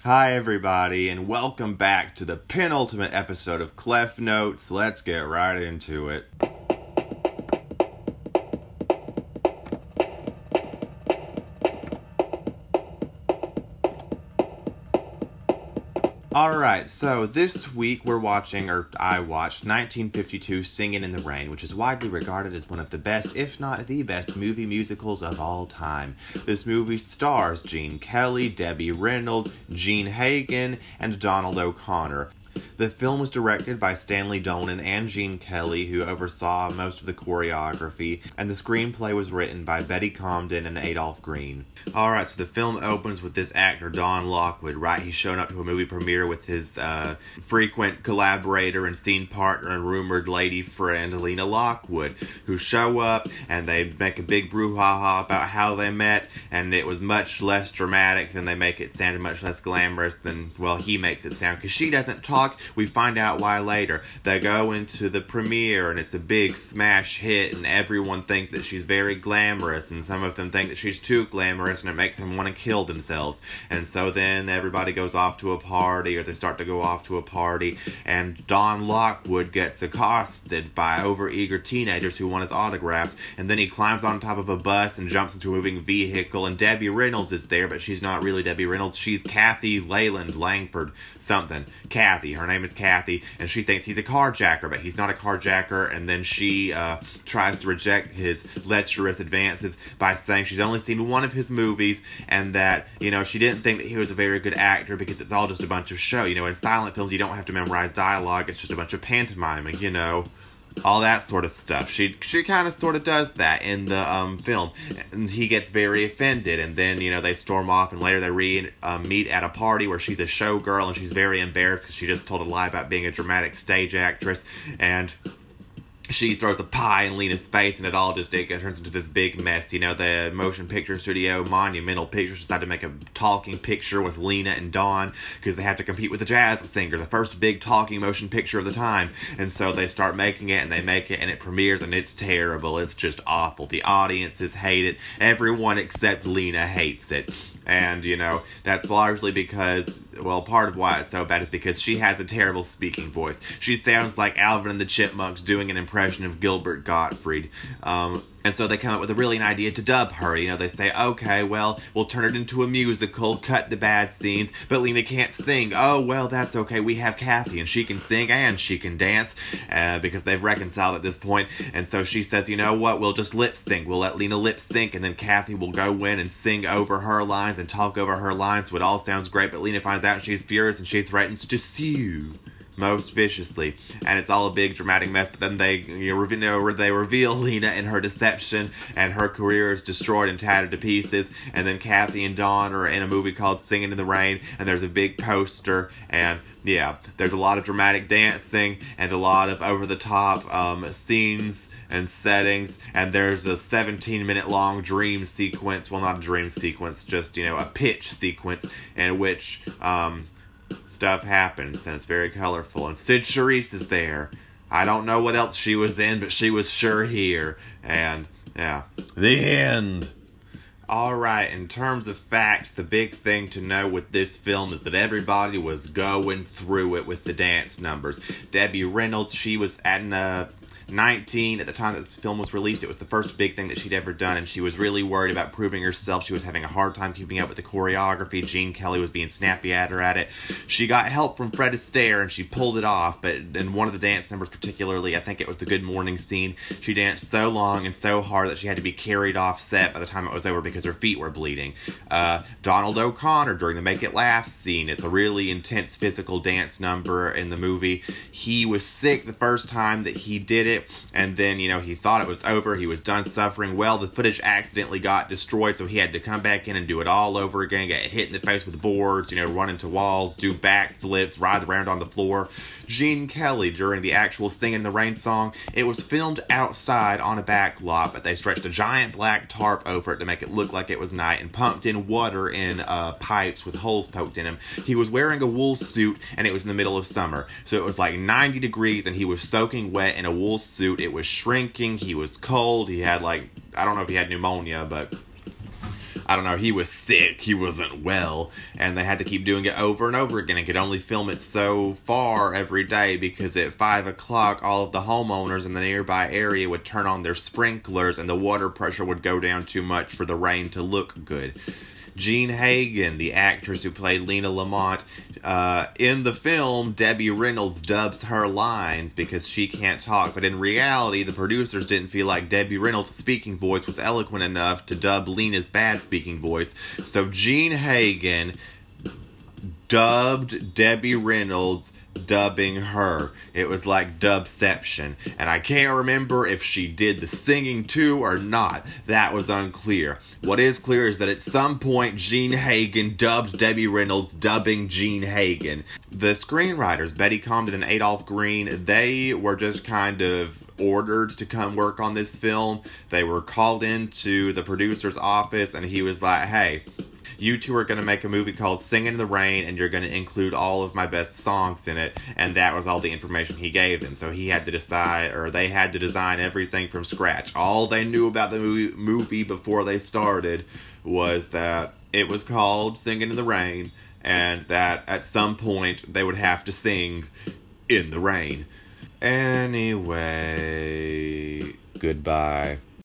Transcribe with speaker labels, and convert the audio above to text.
Speaker 1: Hi everybody, and welcome back to the penultimate episode of Cleff Notes. Let's get right into it. Alright, so this week I watched 1952 Singin' in the Rain, which is widely regarded as one of the best, if not the best, movie musicals of all time. This movie stars Gene Kelly, Debbie Reynolds, Gene Hagen, and Donald O'Connor. The film was directed by Stanley Donen and Gene Kelly, who oversaw most of the choreography, and the screenplay was written by Betty Comden and Adolph Green. Alright, so the film opens with this actor, Don Lockwood, right? He's shown up to a movie premiere with his frequent collaborator and scene partner and rumored lady friend, Lena Lockwood, who show up, and they make a big brouhaha about how they met, and it was much less dramatic than they make it sound, and much less glamorous than, well, he makes it sound, because she doesn't talk. We find out why later. They go into the premiere and it's a big smash hit and everyone thinks that she's very glamorous, and some of them think that she's too glamorous and it makes them want to kill themselves. And so then everybody goes off to a party, or they start to go off to a party, and Don Lockwood gets accosted by overeager teenagers who want his autographs, and then he climbs on top of a bus and jumps into a moving vehicle, and Debbie Reynolds is there, but she's not really Debbie Reynolds. She's Kathy Leyland Langford something. Kathy. Her name is Kathy, and she thinks he's a carjacker, but he's not a carjacker, and then she tries to reject his lecherous advances by saying she's only seen one of his movies, and that, she didn't think that he was a very good actor because it's all just a bunch of show. In silent films, you don't have to memorize dialogue, it's just a bunch of pantomiming, all that sort of stuff. She kind of sort of does that in the film, and he gets very offended, and then they storm off, and later they meet at a party where she's a showgirl, and she's very embarrassed because she just told a lie about being a dramatic stage actress, and she throws a pie in Lena's face, and it turns into this big mess. The motion picture studio, Monumental Pictures, decided to make a talking picture with Lena and Dawn because they have to compete with the jazz singer, the first big talking motion picture of the time. And so they start making it, and they make it, and it premieres, and it's terrible. It's just awful. The audiences hate it. Everyone except Lena hates it. And, that's largely because, part of why it's so bad is because she has a terrible speaking voice. She sounds like Alvin and the Chipmunks doing an impression of Gilbert Gottfried. And so they come up with an idea to dub her. They say, okay, well, we'll turn it into a musical, cut the bad scenes, but Lena can't sing. Oh, well, that's okay. We have Kathy, and she can sing and she can dance, because they've reconciled at this point. And so she says, you know what, we'll just lip sync. We'll let Lena lip sync, and then Kathy will go in and sing over her lines and talk over her lines, so it all sounds great. But Lena finds out, and she's furious, and she threatens to sue most viciously, and it's all a big dramatic mess. But then they reveal Lena and her deception, and her career is destroyed and tattered to pieces. And then Kathy and Dawn are in a movie called Singin' in the Rain, and there's a big poster, and there's a lot of dramatic dancing and a lot of over-the-top scenes and settings, and there's a 17-minute long dream sequence, well, not a dream sequence, just a pitch sequence in which stuff happens, and it's very colorful. And Sid Charisse is there. I don't know what else she was in, but she was sure here. And the end. Alright, in terms of facts, the big thing to know with this film is that everybody was going through it with the dance numbers. Debbie Reynolds, she was at 19 at the time that this film was released. It was the first big thing that she'd ever done, and she was really worried about proving herself. She was having a hard time keeping up with the choreography. Gene Kelly was being snappy at her at it. She got help from Fred Astaire, and she pulled it off, but in one of the dance numbers particularly, I think it was the Good Morning scene, she danced so long and so hard that she had to be carried off set by the time it was over because her feet were bleeding. Donald O'Connor, during the Make It Laugh scene, it's a really intense physical dance number in the movie. He was sick the first time that he did it, and then, he thought it was over, he was done suffering. Well, the footage accidentally got destroyed, so he had to come back in and do it all over again, get hit in the face with boards, run into walls, do backflips, ride around on the floor. Gene Kelly, during the actual Singin' in the Rain song, it was filmed outside on a back lot, but they stretched a giant black tarp over it to make it look like it was night, and pumped in water in pipes with holes poked in them. He was wearing a wool suit, and it was in the middle of summer, so it was like 90 degrees, and he was soaking wet in a wool suit. It was shrinking, he was cold, he had I don't know if he had pneumonia, but I don't know, he was sick, he wasn't well, and they had to keep doing it over and over again and could only film it so far every day because at 5 o'clock all of the homeowners in the nearby area would turn on their sprinklers and the water pressure would go down too much for the rain to look good. Jean Hagen, the actress who played Lena Lamont, in the film, Debbie Reynolds dubs her lines because she can't talk, but in reality, the producers didn't feel like Debbie Reynolds' speaking voice was eloquent enough to dub Lena's bad speaking voice, so Jean Hagen dubbed Debbie Reynolds dubbing her. It was like dubception, and I can't remember if she did the singing too or not. That was unclear. What is clear is that at some point Jean Hagen dubbed Debbie Reynolds dubbing Jean Hagen. The screenwriters, Betty Comden and Adolph Green, they were just kind of ordered to come work on this film. They were called into the producer's office and he was like, hey, you two are going to make a movie called Singing in the Rain, and you're going to include all of my best songs in it, and that was all the information he gave them. So he had to decide, or they had to design everything from scratch. All they knew about the movie before they started was that it was called Singing in the Rain, and that at some point they would have to sing in the rain. Anyway, goodbye.